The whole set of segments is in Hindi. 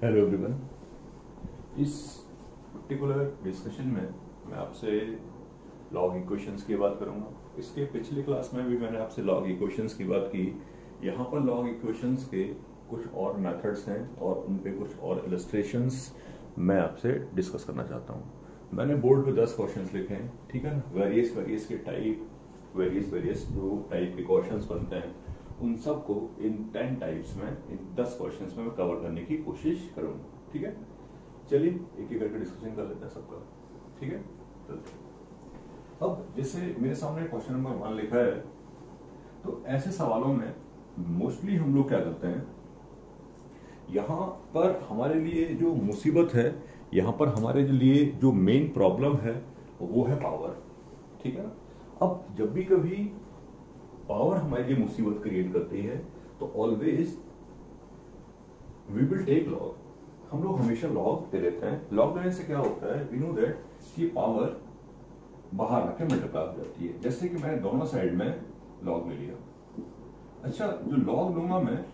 Hello everyone. इस पर्टिकुलर डिस्कशन में मैं आपसे लॉग इक्वेशंस की बात करूंगा। इसके पिछले क्लास में भी मैंने आपसे लॉग इक्वेशंस की बात की। यहाँ पर लॉग इक्वेशंस के कुछ और मेथड्स हैं और उन पे कुछ और इलस्ट्रेशंस मैं आपसे डिस्कस करना चाहता हूँ। मैंने बोर्ड पे 10 क्वेश्चंस लिखे हैं, ठीक है ना। वेरियस के टाइप, वेरियस जो टाइप के क्वेश्चंस बनते हैं उन सबको इन 10 टाइप्स में, इन 10 क्वेश्चंस में मैं कवर करने की कोशिश करूंगा, ठीक है। चलिए एक एक करके डिस्कशन कर लेते हैं सबका, ठीक है। चलते अब जैसे मेरे सामने क्वेश्चन नंबर 1 लिखा है, तो ऐसे सवालों में मोस्टली हम लोग क्या करते हैं, यहाँ पर हमारे लिए जो मुसीबत है, यहाँ पर हमारे लिए जो मेन प्रॉब्लम है वो है पावर, ठीक है ना। अब जब भी कभी पावर हमारे लिए मुसीबत क्रिएट करती है तो always we will take log. हम लोग हमेशा लॉग ले लेते हैं। लॉग लेने से क्या होता है, वी नो दैट कि पावर बाहर आके मल्टीप्लाई हो जाती है। जैसे कि मैंने दोनों साइड में लॉग ले लिया। अच्छा, जो लॉग लूंगा मैं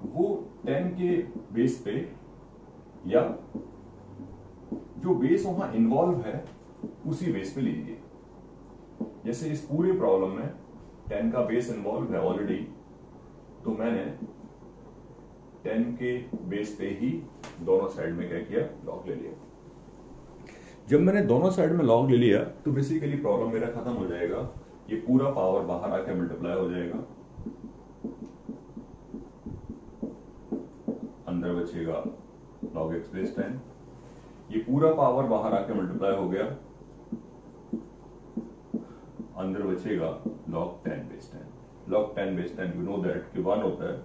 वो 10 के बेस पे, या जो बेस वहां इन्वॉल्व है उसी बेस पे लीजिए। जैसे इस पूरे प्रॉब्लम में 10 का बेस इन्वॉल्व है ऑलरेडी, तो मैंने 10 के बेस पे ही दोनों साइड में क्या किया, लॉग ले लिया। जब मैंने दोनों साइड में लॉग ले लिया तो बेसिकली प्रॉब्लम मेरा खत्म हो जाएगा। ये पूरा पावर बाहर आके मल्टीप्लाई हो जाएगा, अंदर बचेगा लॉग एक्स बेस 10। ये पूरा पावर बाहर आके मल्टीप्लाई हो गया, अंदर बचेगा log 10 base 10। log 10 base 10 you know that कि 1 होता है।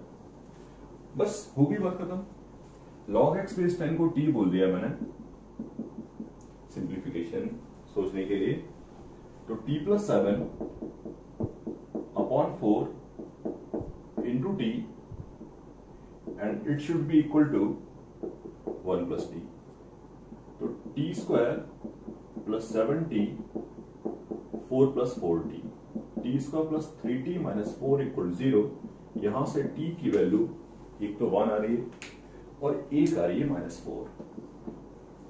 बस होगी बात खत्म। log x बेस 10 को t बोल दिया मैंने सिंप्लीफिकेशन सोचने के लिए। तो t plus 7 upon 4 into t, and it should be equal to 1 plus t. तो t square plus 7t 4 plus 4t, t square plus 3t minus 4 equal 0। यहां से t की वैल्यू एक तो 1 आ रही है और एक आ रही है -4।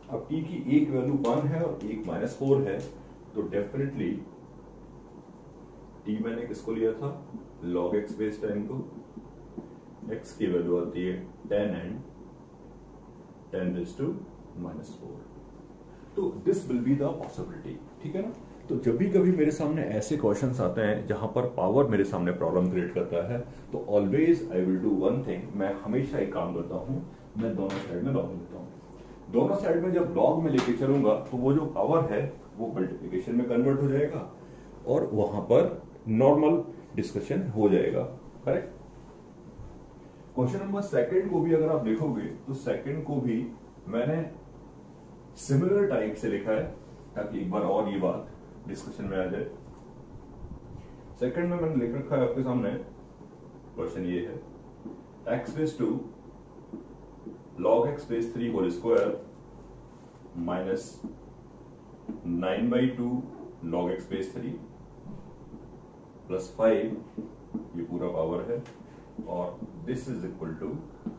अब t की एक वैल्यू 1 है और एक -4 है, तो डेफिनेटली t मैंने किसको लिया था, log x बेस 10 को। x की वैल्यू आती है 10 एंड 10 रेज़ टू -4। तो this will be the possibility, ठीक है ना। तो जब भी कभी मेरे सामने ऐसे क्वेश्चंस आते हैं जहां पर पावर मेरे सामने प्रॉब्लम क्रिएट करता है, तो always I will do one thing. मैं हमेशा एक काम करता हूं, मैं दोनों साइड में लॉग लेता हूं। दोनों साइड में जब लॉग में लेके चलूंगा तो वो जो पावर है वो मल्टीप्लिकेशन में कन्वर्ट हो जाएगा और वहां पर नॉर्मल डिस्कशन हो जाएगा, करेक्ट। क्वेश्चन नंबर 2 को भी अगर आप देखोगे तो 2 को भी मैंने सिमिलर टाइप से लिखा है, ताकि एक बार और ये बात डिस्कशन में आ जाए। 2 में मैंने लिख रखा है आपके सामने, क्वेश्चन ये है x base 2 log x base 3 whole square minus 9/2 log x base 3 plus 5, ये पूरा पावर है, और दिस इज इक्वल टू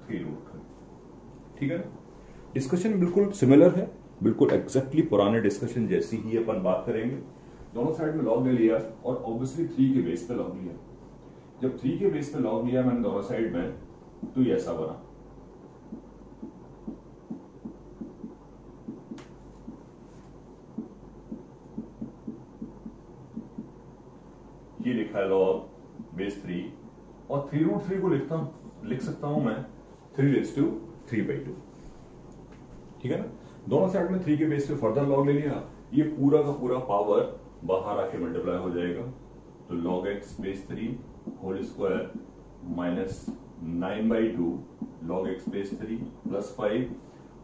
3√3, ठीक है ना। डिस्कशन बिल्कुल सिमिलर है, बिल्कुल एग्जैक्टली पुराने डिस्कशन जैसी ही अपन बात करेंगे। दोनों साइड में लॉग ले लिया और ऑब्वियसली 3 के बेस पे लॉग लिया। जब 3 के बेस पे लॉग लिया मैंने दोनों साइड में, तो ये ऐसा बना। ये लिखा है लॉग बेस 3, और 3√3 को लिख सकता हूं मैं 3/3/2, ठीक है ना। दोनों साइड में 3 के बेस पे फर्दर लॉग ले लिया। ये पूरा का पूरा पावर बाहर आके मल्टीप्लाई हो जाएगा, तो log x base 3 whole square minus 9/2 log x base 3 plus 5,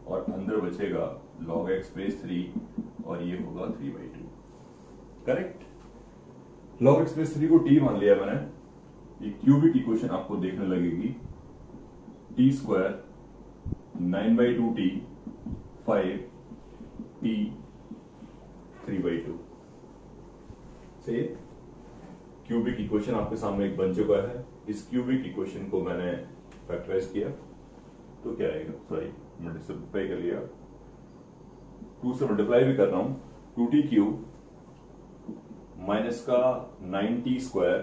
और अंदर बचेगा log x बेस 3 और ये होगा 3/2, करेक्ट। log x बेस 3 को t मान लिया मैंने। ये क्यूबिक इक्वेशन आपको देखने लगेगी, t स्क्वायर 9/2t 5t 3/2 से क्यूबिक इक्वेशन आपके सामने एक बन चुका है। इस क्यूबिक इक्वेशन को मैंने फैक्टराइज किया, तो क्या आएगा, सॉरी मल्टीप्लाई कर लिया, 2 से मल्टीप्लाई भी कर रहा हूं, 2t क्यूब माइनस का 9t स्क्वायर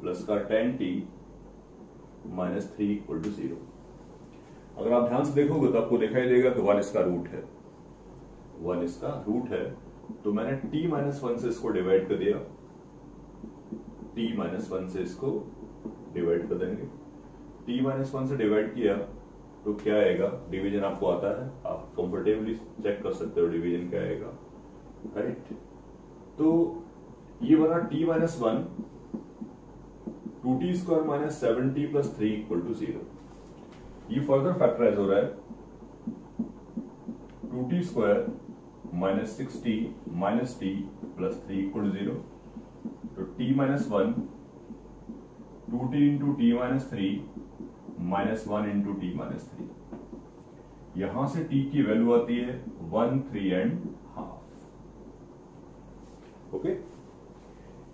प्लस का 10t माइनस 3 इक्वल टू 0। अगर आप ध्यान से देखोगे तो आपको दिखाई देगा कि 1 इसका रूट है, 1 इसका रूट है, तो मैंने t माइनस 1 से इसको डिवाइड कर दिया, t माइनस 1 से इसको डिवाइड कर देंगे, t माइनस 1 से डिवाइड किया तो क्या आएगा, डिवीजन आपको आता है, आप कंफर्टेबली चेक कर सकते हो डिवीजन क्या आएगा, राइट। तो ये बना t minus 1, 2t square minus 7t plus 3 equal to 0। ये फर्दर फैक्टराइज हो रहा है, 2t square minus 6t minus t plus 3 equal to 0। तो t minus 1 2t into t minus 3 minus 1 into t minus 3। यहां से t की वैल्यू आती है 1, 3 एंड हाफ। ओके,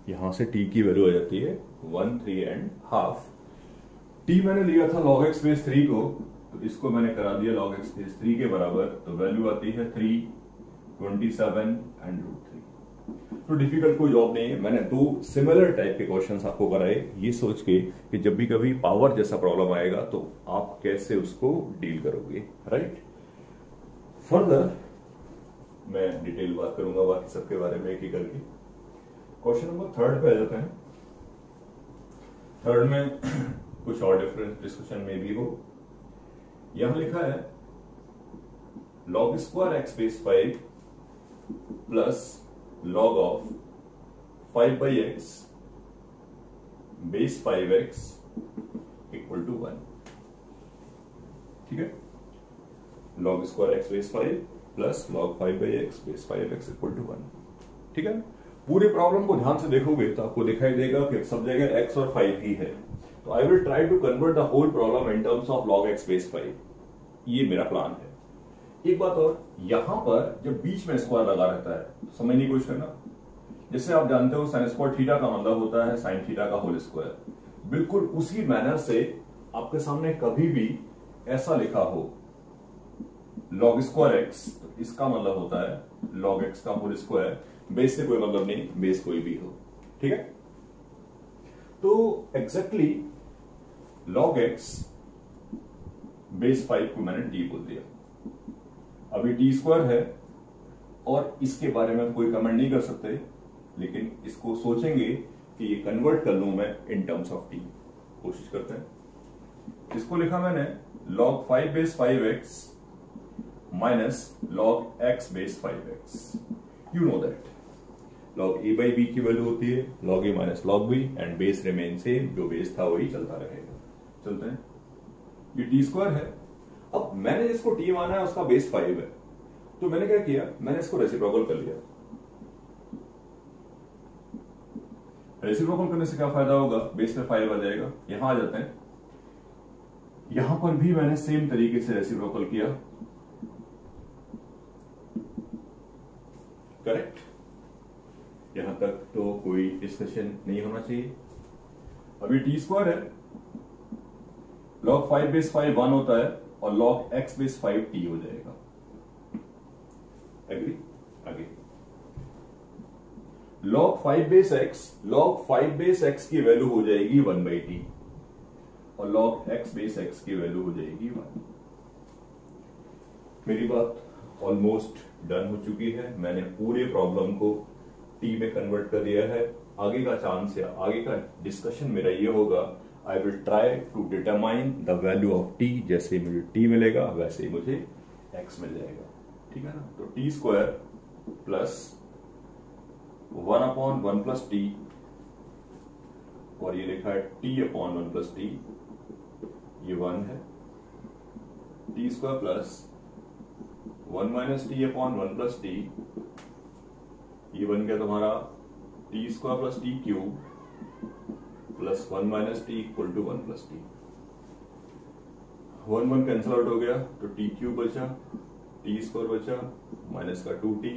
यहां से t की वैल्यू आ जाती है 1, 3 एंड हाफ। t मैंने लिया था log x बेस 3 को, तो इसको मैंने करा दिया log x बेस 3 के बराबर, तो वैल्यू आती है 3, 27 एंड रूट 3। तो डिफिकल्ट कोई जॉब नहीं है, मैंने 2 सिमिलर टाइप के क्वेश्चंस आपको कराए ये सोच के कि जब भी कभी पावर जैसा प्रॉब्लम आएगा तो आप कैसे उसको डील करोगे, राइट। फर्दर मैं डिटेल बात करूंगा बाकी सबके बारे में एक ही करके। क्वेश्चन नंबर 3 पे आ जाते हैं। 3 में कुछ और डिफरेंस डिस्कशन में भी हो। यहां लिखा है log square x base 5 plus log of 5 by x base 5x equal to 1। ठीक है, log square x base 5 plus log 5 by x base 5x equal to 1। ठीक है, पूरे प्रॉब्लम को ध्यान से देखोगे तो आपको दिखाई देगा कि सब जगह x और 5 ही है। तो I will try to convert the whole problem in terms of log x base 5। ये मेरा प्लान है। एक बात और, यहां पर जब बीच में स्क्वायर लगा रहता है तो समझने की कोशिश करना। जैसे आप जानते हो साइन स्क्वायर थीटा का मतलब होता है साइन थीटा का होल स्क्वायर। बिल्कुल उसी मैनर से आपके सामने कभी भी ऐसा लिखा हो log स्क्वायर एक्स, तो इसका मतलब होता है log x का होल स्क्वायर। बेस से कोई मतलब नहीं, बेस कोई भी हो। ठीक है, तो एग्जैक्टली log x बेस 5 को मैंने t बोल दिया। अभी t स्क्वायर है और इसके बारे में कोई कमेंट नहीं कर सकते, लेकिन इसको सोचेंगे कि ये कन्वर्ट कर लूं मैं इन टर्म्स ऑफ t। कोशिश करते हैं। इसको लिखा मैंने log 5 base 5x minus log x base 5x। You know that log a by b की वैल्यू होती है log a minus log b and base remain same, जो बेस था वही चलता रहेगा। चलते हैं, ये t स्क्वायर है। अब मैंने जिसको t माना है उसका बेस 5 है, तो मैंने क्या किया, मैंने इसको रेसिप्रोकल कर लिया। रेसिप्रोकल करने से क्या फायदा होगा, बेस में 5 आ जाएगा। यहां आ जाते हैं, यहां पर भी मैंने सेम तरीके से रेसिप्रोकल किया। करेक्ट, यहां तक तो कोई डिस्कशन नहीं होना चाहिए। अभी t स्क्वायर है, log 5 बेस 5 1 होता है और log x बेस 5 t हो जाएगा। एग्री? आगे log 5 बेस x की वैल्यू हो जाएगी 1 बाई टी और log x बेस x की वैल्यू हो जाएगी 1। मेरी बात ऑलमोस्ट डन हो चुकी है। मैंने पूरे प्रॉब्लम को t में कन्वर्ट कर दिया है। आगे का चांस या आगे का डिस्कशन मेरा ये होगा, I will try to determine the value of t। जैसे मुझे t मिलेगा वैसे ही मुझे x मिल जाएगा। ठीक है ना, तो t square plus 1 upon 1 plus T, और ये लिखा है t अपॉन 1 प्लस टी, ये 1 है। t square plus 1 minus t upon 1 plus t, ये बन गया तुम्हारा t square plus t cube plus 1 minus t equal to 1 plus t. 1 1 cancel out हो गया तो टी क्यूब बचा, टी स्क्वायर बचा माइनस का 2t,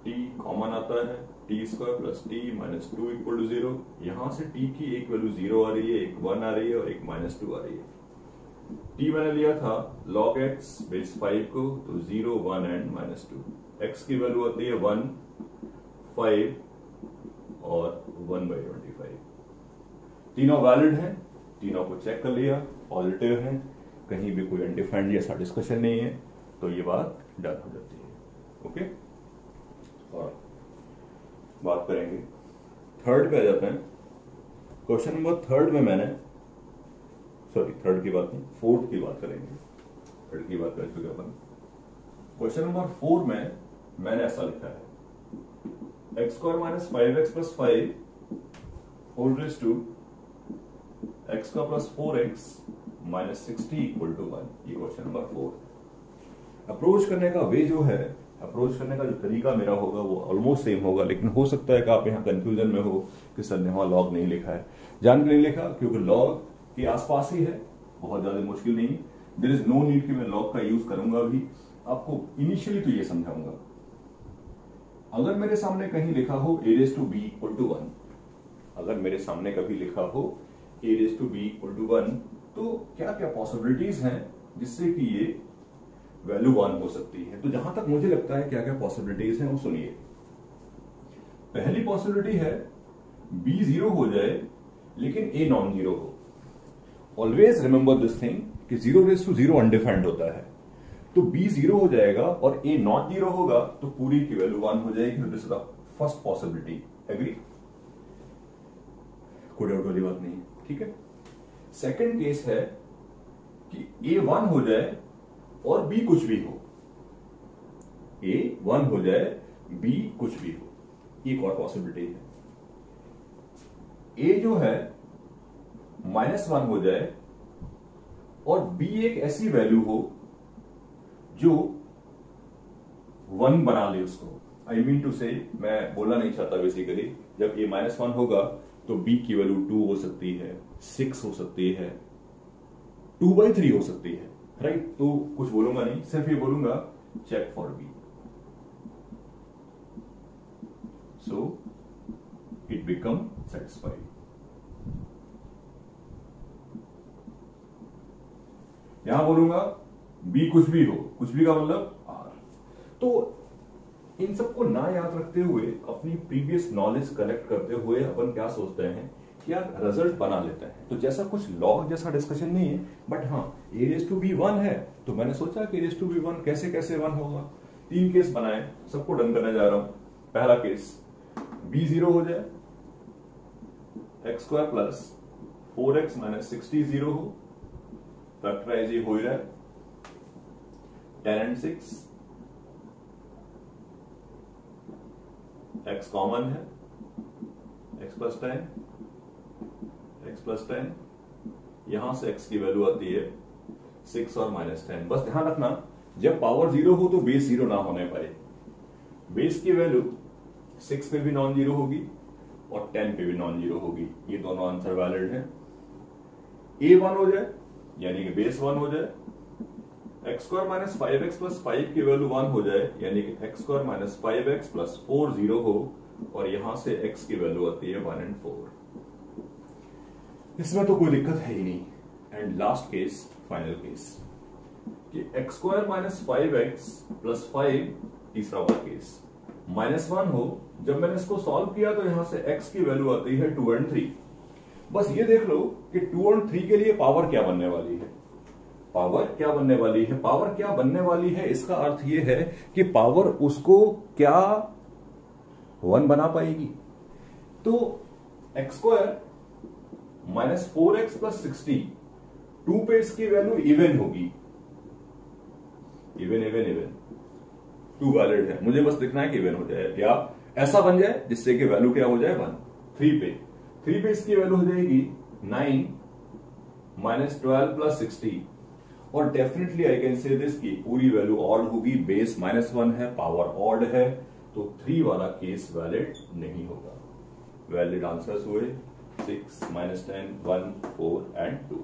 t कॉमन आता है, t square plus t minus 2 equal to 0। यहां से t की एक वैल्यू 0 आ रही है, एक 1 आ रही है और एक -2 आ रही है। t मैंने लिया था log x बेस 5 को, तो 0, 1 एंड -2। x की वैल्यू आती है 1, 5 और 1/25। तीनों वैलिड हैं, तीनों को चेक कर लिया, पॉजिटिव हैं, कहीं भी कोई अनडिफाइंड जैसा डिस्कशन नहीं है, तो ये बात डन हो जाती है। ओके, और बात करेंगे थर्ड पे आ जाते हैं। क्वेश्चन नंबर थर्ड में मैंने थर्ड की बात नहीं, फोर्थ की बात करेंगे। थर्ड की बात कर चुके अपन। क्वेश्चन नंबर 4 में मैंने ऐसा लिखा है x² - 5x + 5 whole raise to x² + 4x - 60 = 1। ये क्वेश्चन नंबर 4। अप्रोच करने का वे जो है, अप्रोच करने का जो तरीका मेरा होगा वो ऑलमोस्ट सेम होगा, लेकिन हो सकता है कि आप यहाँ कंफ्यूजन में हो कि सर ने वहां लॉग नहीं लिखा है। जान के नहीं लिखा क्योंकि लॉग के आसपास ही है, बहुत ज्यादा मुश्किल नहीं। देयर इज नो नीड कि मैं लॉग का यूज करूंगा भी। आपको इनिशियली तो ये समझाऊंगा, अगर मेरे सामने कहीं लिखा हो a⁻b = 1, अगर मेरे सामने कभी लिखा हो a⁻b = 1, तो क्या क्या पॉसिबिलिटीज हैं जिससे कि ये वैल्यू 1 हो सकती है। तो जहां तक मुझे लगता है क्या क्या पॉसिबिलिटीज हैं वो सुनिए। पहली पॉसिबिलिटी है b 0 हो जाए लेकिन a नॉन जीरो हो। ऑलवेज रिमेंबर दिस थिंग कि 0⁻0 अनडिफाइंड होता है, तो b 0 हो जाएगा और a नॉट जीरो होगा, तो पूरी की वैल्यू 1 हो जाएगी। This is the first possibility. Agree? कोई डाउट वाली बात नहीं है, ठीक है। सेकंड केस है कि a 1 हो जाए और b कुछ भी हो। a 1 हो जाए, b कुछ भी हो। एक और पॉसिबिलिटी है a जो है -1 हो जाए और b एक ऐसी वैल्यू हो जो 1 बना ले उसको। आई मीन टू से, मैं बोलना नहीं चाहता बेसिकली, जब a -1 होगा तो b की वैल्यू 2 हो सकती है, 6 हो सकती है, 2/3 हो सकती है, राइट? तो कुछ बोलूंगा नहीं, सिर्फ ये बोलूंगा check for b, so it become satisfied. यहां बोलूंगा b कुछ भी हो, कुछ भी का मतलब r। तो इन सबको ना याद रखते हुए, अपनी प्रीवियस नॉलेज कलेक्ट करते हुए अपन क्या सोचते हैं कि यार रिजल्ट बना लेते हैं। तो जैसा कुछ लॉग जैसा डिस्कशन नहीं है, बट हाँ a⁻b 1 है, तो मैंने सोचा कि a⁻b 1 कैसे कैसे 1 होगा। 3 केस बनाए, सबको डन करने जा रहा हूं। पहला केस b 0 हो जाए, x² + 4x - 60 0 हो, फैक्टराइज ये हो ही रहा है। 10 and 6, x कॉमन है, x + 10, x + 10, यहां से x की वैल्यू आती है 6 और -10। बस ध्यान रखना, जब पावर 0 हो तो बेस 0 ना होने पाए। बेस की वैल्यू 6 पे भी नॉन जीरो होगी और 10 पे भी नॉन जीरो होगी। ये दोनों आंसर वैलिड है। a 1 हो जाए यानी कि बेस 1 हो जाए, x² - 5x + 5 की वैल्यू 1 हो जाए यानी कि x² - 5x + 4 0 हो, और यहां से x की वैल्यू आती है 1 और 4। इसमें तो कोई दिक्कत है ही नहीं। And last case, final case, कि x² - 5x + 5, तीसरा वाला केस, -1 हो। जब मैंने इसको सॉल्व किया तो यहां से x की वैल्यू आती है 2 और 3। बस ये देख लो कि 2 और 3 के लिए पावर क्या बनने वाली है। पावर क्या बनने वाली है? पावर क्या बनने वाली है, इसका अर्थ यह है कि पावर उसको क्या 1 बना पाएगी। तो x² - 4x + 60, 2 पे इसकी वैल्यू इवन होगी। इवन 2 वैलिड है, मुझे बस दिखना है कि इवन हो जाए या ऐसा बन जाए जिससे कि वैल्यू क्या हो जाए 1। 3 पे इसकी वैल्यू हो जाएगी 9 - 12 + 60, और definitely I can say this की पूरी वैल्यू ऑड होगी। बेस -1 है, पावर ऑड है, तो 3 वाला केस वैलिड नहीं होगा। वैलिड आंसर्स हुए 6, -10, 1, 4 एंड 2।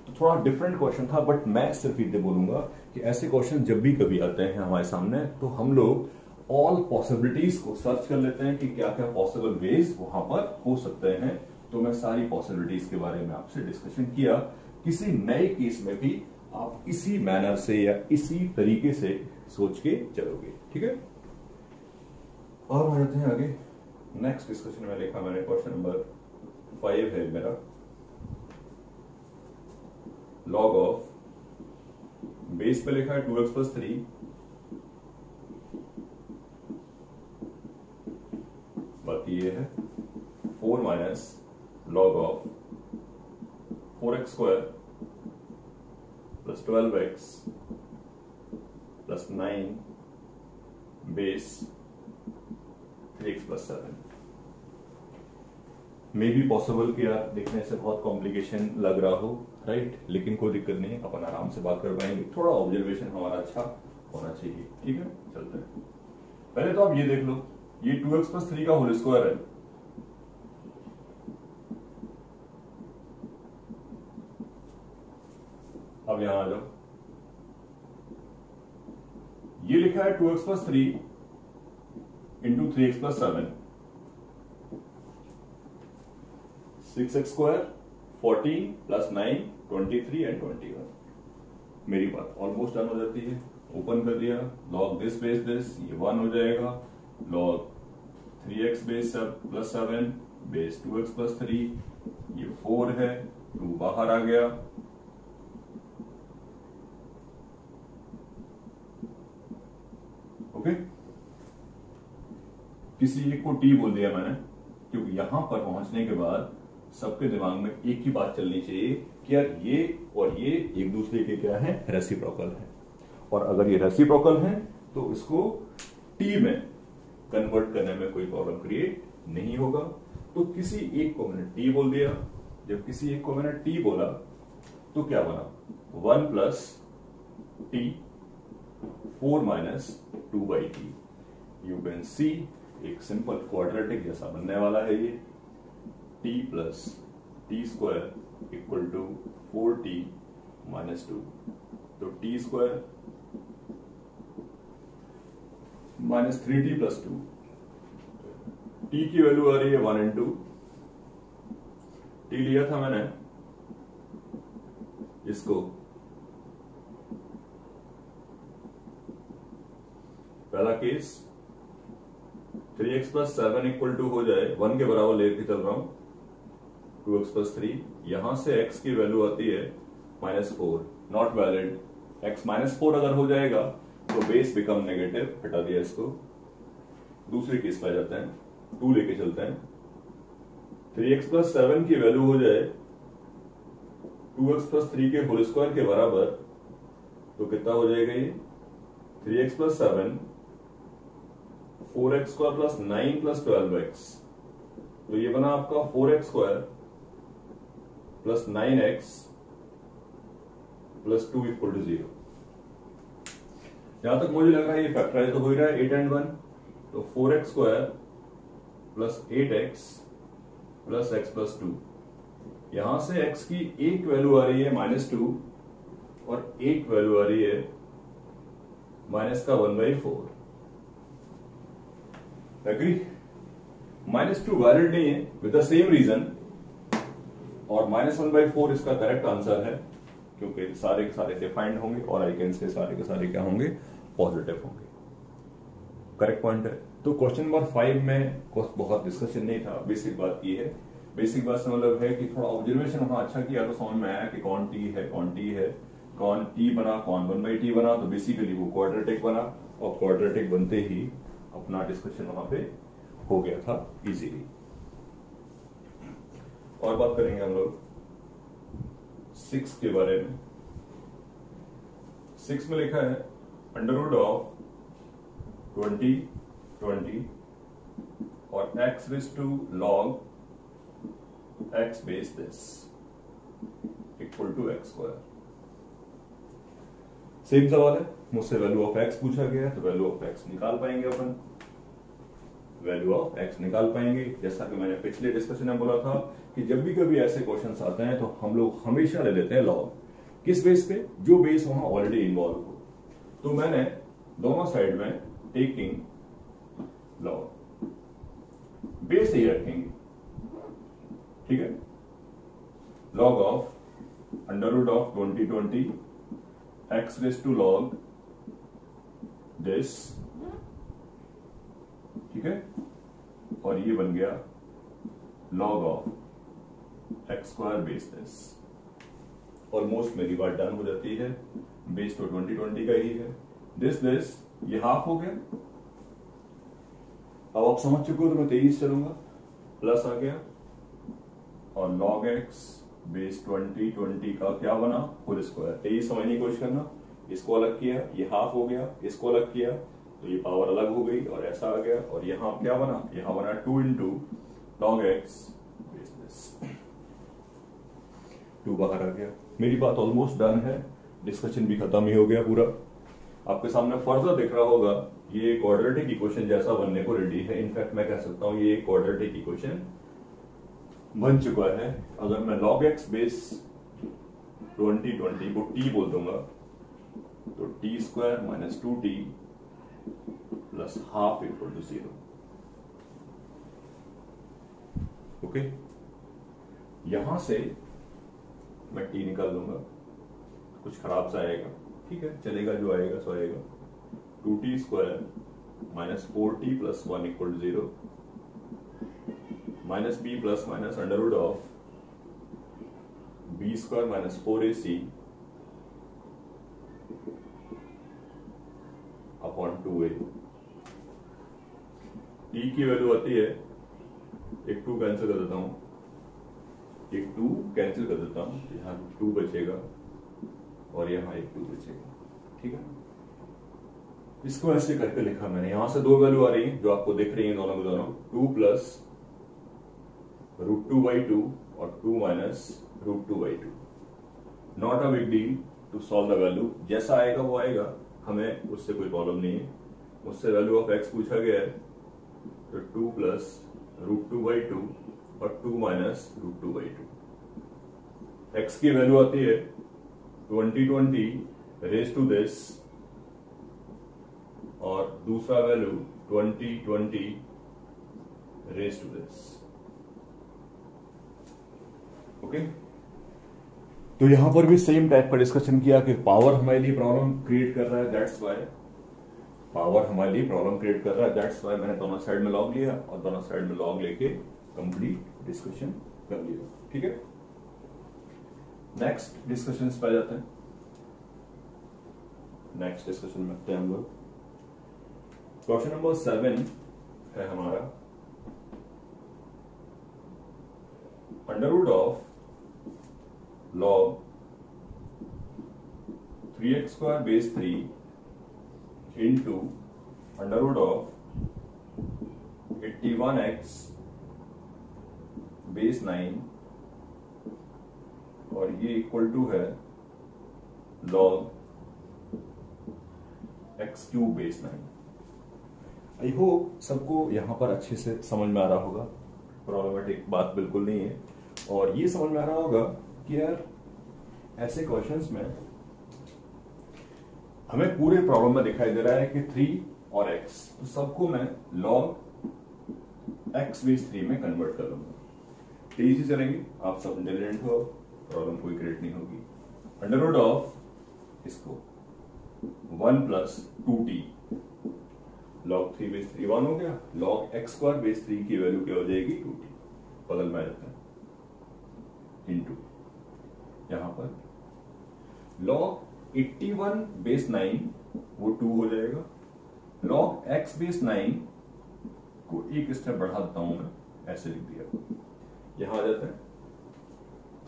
तो थोड़ा डिफरेंट क्वेश्चन था, बट मैं सिर्फ इतने बोलूंगा कि ऐसे क्वेश्चन जब भी कभी आते हैं हमारे सामने, तो हम लोग ऑल पॉसिबिलिटीज को सर्च कर लेते हैं कि क्या क्या पॉसिबल वेज वहां पर हो सकते हैं। तो मैं सारी पॉसिबिलिटीज के बारे में आपसे डिस्कशन किया किसी नए केस में भी आप इसी मैनर से या इसी तरीके से सोच के चलोगे। ठीक है, और आ जाते हैं आगे। नेक्स्ट डिस्कशन में लिखा मैंने क्वेश्चन नंबर 5 है मेरा, लॉग ऑफ बेस पे लिखा है 2x + 3 बाकी ये है 4 minus log of 4x² + 12x + 9 base 3x + 7। May be possible कि यार देखने से बहुत कॉम्प्लिकेशन लग रहा हो, राइट, लेकिन कोई दिक्कत नहीं, अपन आराम से बात कर पाएंगे। थोड़ा ऑब्जर्वेशन हमारा अच्छा होना चाहिए। ठीक है, चलते हैं। पहले तो आप ये देख लो, ये 2x + 3 का होल स्क्वायर है। अब यहां आ जाओ, ये लिखा है 2x + 3 × 3x + 7, 6x² 14 + 9 23 एंड 21। मेरी बात ऑलमोस्ट डन हो जाती है। ओपन कर दिया, लॉग दिस बेस दिस, ये 1 हो जाएगा, लॉग 3x + 7 बेस 2x + 3, ये 4 है, 2 बाहर आ गया, ओके। किसी एक को t बोल दिया मैंने, क्योंकि यहां पर पहुंचने के बाद सबके दिमाग में एक ही बात चलनी चाहिए कि यार ये और ये एक दूसरे के क्या है, रेसिप्रोकल है, और अगर ये रेसिप्रोकल है तो इसको t में कन्वर्ट करने में कोई प्रॉब्लम क्रिएट नहीं होगा। तो किसी एक को मैंने t बोल दिया, जब किसी एक को मैंने t बोला तो क्या बना, 1 + t 4 - 2/t। You can see एक सिंपल क्वाड्रेटिक जैसा बनने वाला है ये, t + t² = 4t - 2। तो t² - 3t + 2, t की वैल्यू आ रही है 1 × 2, t लिया था मैंने इसको पहला केस 3x + 7 = हो जाए 1 के बराबर लेके चल रहा हूं, 2x + 3, यहां से x की वैल्यू आती है -4, नॉट वैलिड। x -4 अगर हो जाएगा तो बेस बिकम नेगेटिव, हटा दिया इसको। दूसरे केस पे जाते हैं, 2 लेके चलते हैं, 3x + 7 की वैल्यू हो जाए 2x + 3 के होल स्क्वायर के बराबर, तो कितना हो जाएगा ये, 3x + 7 4x² + 9 + 12x, तो ये बना आपका 4x² + 9x + 2 = 0। जहां तक मुझे लग रहा है ये फैक्टराइज तो हो ही रहा है 8 and 1, तो 4x² + 8x + x + 2, यहां से x की एक वैल्यू आ रही है -2 और एक वैल्यू आ रही है -1/4। एग्री? -2 वैलिड नहीं है विद द सेम रीजन, और -1/4 इसका करेक्ट आंसर है, क्योंकि सारे के सारे डिफाइंड होंगे और आइकन्स के सारे क्या होंगे, पॉजिटिव होंगे। करेक्ट पॉइंट है। तो क्वेश्चन नंबर 5 में बहुत डिस्कशन नहीं था, बेसिक बात की है। बेसिक बात से मतलब है कि थोड़ा ऑब्जर्वेशन होना अच्छा किया तो समझ में आया कि कौन t है, कौन t बना, कौन 1/t बना, तो बेसिकली वो क्वाड्रेटिक बना, और क्वाड्रेटिक बनते ही अपना डिस्कशन वहां पे हो गया था इजीली। और बात करेंगे हम लोग 6 के बारे में। 6 में लिखा है √20 और x⁻log x base this = x²। Same सवाल है, मुझसे वैल्यू ऑफ x पूछा गया, तो वैल्यू ऑफ x निकाल पाएंगे अपन, वैल्यू ऑफ x निकाल पाएंगे। जैसा कि मैंने पिछले डिस्कशन में बोला था कि जब भी कभी ऐसे क्वेश्चंस आते हैं तो हम लोग हमेशा ले लेते हैं लॉग, किस बेस पे, जो बेस वहां ऑलरेडी इन्वॉल्व हो। तो मैंने दोनों साइड में टेकिंग लॉग, बेस ही रखेंगे, ठीक है। Log of under root of 2020 x raise to log this, ठीक है, और ये बन गया log of x square base this. Almost मेरी बात डन हो जाती है, बेस तो 2020 का ही है। दिस ये हाफ हो गया। अब आप समझ चुके हो तो मैं 23 चलूंगा, प्लस आ गया, और लॉग एक्स बेस 2020 का क्या बना, होल स्क्वायर। 23 समझने की कोशिश करना, इसको अलग किया, ये हाफ हो गया, इसको अलग किया तो ये पावर अलग हो गई और ऐसा आ गया, और यहां क्या बना, यहां बना 2 into log x base this, 2 बाहर आ गया। मेरी बात ऑलमोस्ट डन है, डिस्कशन भी खत्म ही हो गया पूरा। आपके सामने फर्दर दिख रहा होगा ये एक क्वाड्रेटिक इक्वेशन जैसा बनने को रेडी है। इनफैक्ट मैं कह सकता हूं ये एक क्वाड्रेटिक इक्वेशन बन चुका है। अगर मैं log x बेस 2020 को t बोल दूंगा तो t square minus 2t plus half equal to 0। Okay, यहां से मैं t निकाल दूंगा, कुछ खराब सा आएगा, ठीक है, चलेगा, जो आएगा सो आएगा। 2t square minus 4t plus 1 equal to 0, minus b plus minus under root of b square minus 4ac upon 2a। T की वैल्यू आती है, एक 2 कैंसिल कर देता हूं, एक 2 कैंसिल कर देता हूं, यहां 2 बचेगा और यहां एक 2 बचेगा, ठीक है। इसको ऐसे करके लिखा मैंने, यहां से 2 वैल्यू आ रही है जो आपको दिख रही है दोनों के दोनों, 2 प्लस √2/2 और 2 minus √2/2। Not a big deal to solve the value, जैसा आएगा वो आएगा, हमें उससे कोई प्रॉब्लम नहीं है। मुझसे वैल्यू ऑफ एक्स पूछा गया है तो 2 प्लस √2/2 और 2 माइनस √2/2। एक्स की वैल्यू आती है 2020 रेज टू दिस, और दूसरा value 2020 raise to this. Okay, तो यहां पर भी सेम टाइप का डिस्कशन किया कि पावर हमारे लिए प्रॉब्लम क्रिएट कर रहा है, दैट्स वाई पावर हमारे लिए प्रॉब्लम क्रिएट कर रहा है, दैट्स वाई मैंने दोनों साइड में लॉग लिया और दोनों साइड में लॉग लेके कंप्लीट डिस्कशन कर लिया, ठीक है। नेक्स्ट डिस्कशन पे जाते हैं। नेक्स्ट डिस्कशन में आते हैं हम लोग। क्वेश्चन नंबर 7 है हमारा, under root of log 3x square base 3 into under root of 81x base 9, और ये इक्वल टू है log x cube base 9। I hope सबको यहां पर अच्छे से समझ में आ रहा होगा, प्रॉब्लमेटिक बात बिल्कुल नहीं है। और ये समझ में आ रहा होगा कि यार ऐसे क्वेश्चंस में हमें पूरे प्रॉब्लम में दिखाई दे रहा है कि 3 और x, तो सबको मैं log x बेस 3 में कन्वर्ट कर लूंगा। तेजी से चलेंगे, आप सब इंटेलिजेंट हो, प्रॉब्लम कोई क्रिएट नहीं होगी। अंडर रूट ऑफ इसको 1 प्लस 2t log 3 बेस 3 1 हो गया, log x स्क्वायर बेस 3 की वैल्यू क्या हो जाएगी 2t, बगल में आ जाता है, इंटू यहां पर log 81 बेस 9 वो 2 हो जाएगा, log x बेस 9 को एक स्टेप बढ़ा देता हूं मैं, ऐसे लिख दिया, यहां आ जाता है,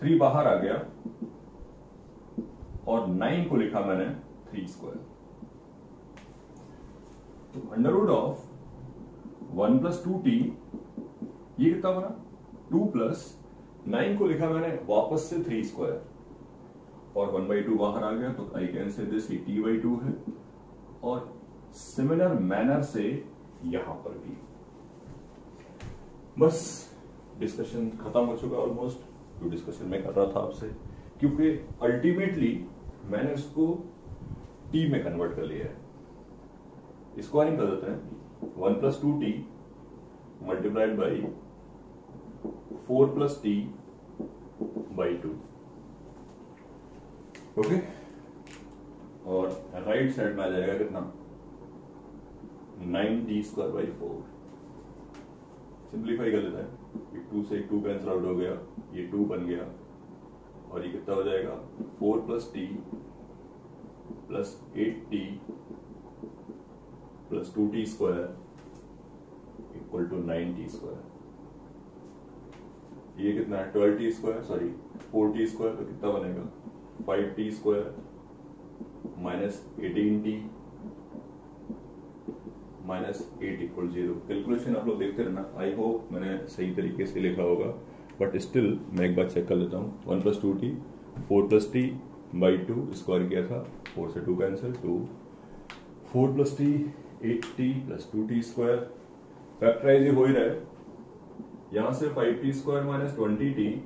3 बाहर आ गया और 9 को लिखा मैंने 3 स्क्वायर। तो under root of 1 plus 2t, ये कितना बना 2 प्लस 9 को लिखा मैंने वापस से 3 स्क्वायर, और 1/2 बाहर आ गया, तो I can say this t/2 है। और सिमिलर मैनर से यहां पर भी बस डिस्कशन खत्म हो चुका ऑलमोस्ट, जो डिस्कशन में कर रहा था आपसे, क्योंकि अल्टीमेटली मैंने उसको t में कन्वर्ट कर लिया है। स्क्वायरिंग कर देते हैं, 1 plus 2t multiplied by 4 plus t by 2, okay. और राइट साइड में आ जाएगा कितना 9t²/4। सिंप्लीफाई कर लेता है, 2 से 2 कैंसिल आउट हो गया, ये 2 बन गया और ये कितना हो जाएगा 4 + t + 8t + 2t² = 9t²। ये कितना है 12t², सॉरी 4t², तो कितना बनेगा 5t² - 18t - 8 = 0। कैलकुलेशन आप लोग देखते रहना, आई होप मैंने सही तरीके से लिखा होगा, बट स्टिल मैं एक बार चेक कर लेता हूँ। 1 + 2t 4 + t/2 स्क्वायर किया था, 4 से 2 cancel, 2 4 + t 8t + 2t²। Factorise हो ही रहा है, यहां से 5t² - 20t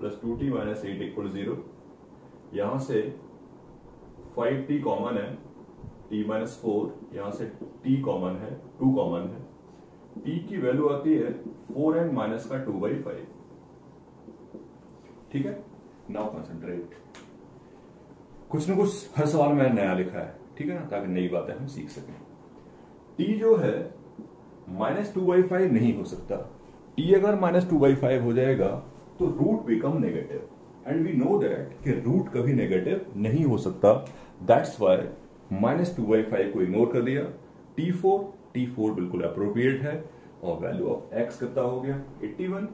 + 2t - 8 = 0। यहां से 5t कॉमन है, t - 4, यहां से t कॉमन है, 2 कॉमन है, t की वैल्यू आती है 4n - का 2/5। ठीक है, नाउ कंसंट्रेट। कुछ ना कुछ हर सवाल में नया लिखा है, ठीक है ना, ताकि नई बातें हम सीख सकें। t जो है -2/5 नहीं हो सकता। t अगर -2/5 हो जाएगा तो root become negative, and we know that कि रूट कभी नेगेटिव नहीं हो सकता। दैट्स वाई -2/5 को इग्नोर कर दिया। t4 बिल्कुल अप्रोप्रिएट है, और वैल्यू ऑफ x कितना हो गया 81।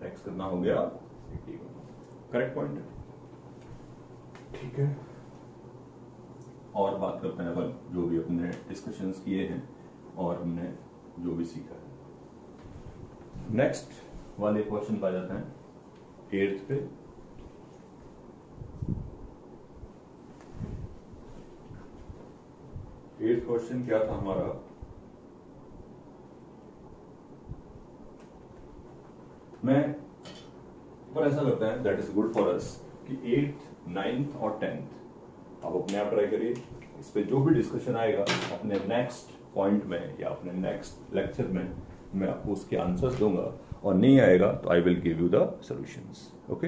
x कितना हो गया 81, करेक्ट पॉइंट है। ठीक है, और बात करते हैं अपन जो भी अपने डिस्कशंस किए हैं और हमने जो भी सीखा है। नेक्स्ट वाले क्वेश्चन पे आ जाते हैं, 8th पे। एट्थ क्वेश्चन क्या था हमारा, मैं पर ऐसा करते हैं that is good for us कि 8th 9th और 10th आप अपने आप ट्राई करिए। इस पे जो भी डिस्कशन आएगा अपने नेक्स्ट पॉइंट में या अपने नेक्स्ट लेक्चर में मैं आपको उसके आंसर्स दूंगा, और नहीं आएगा तो I will give you the solutions. Okay.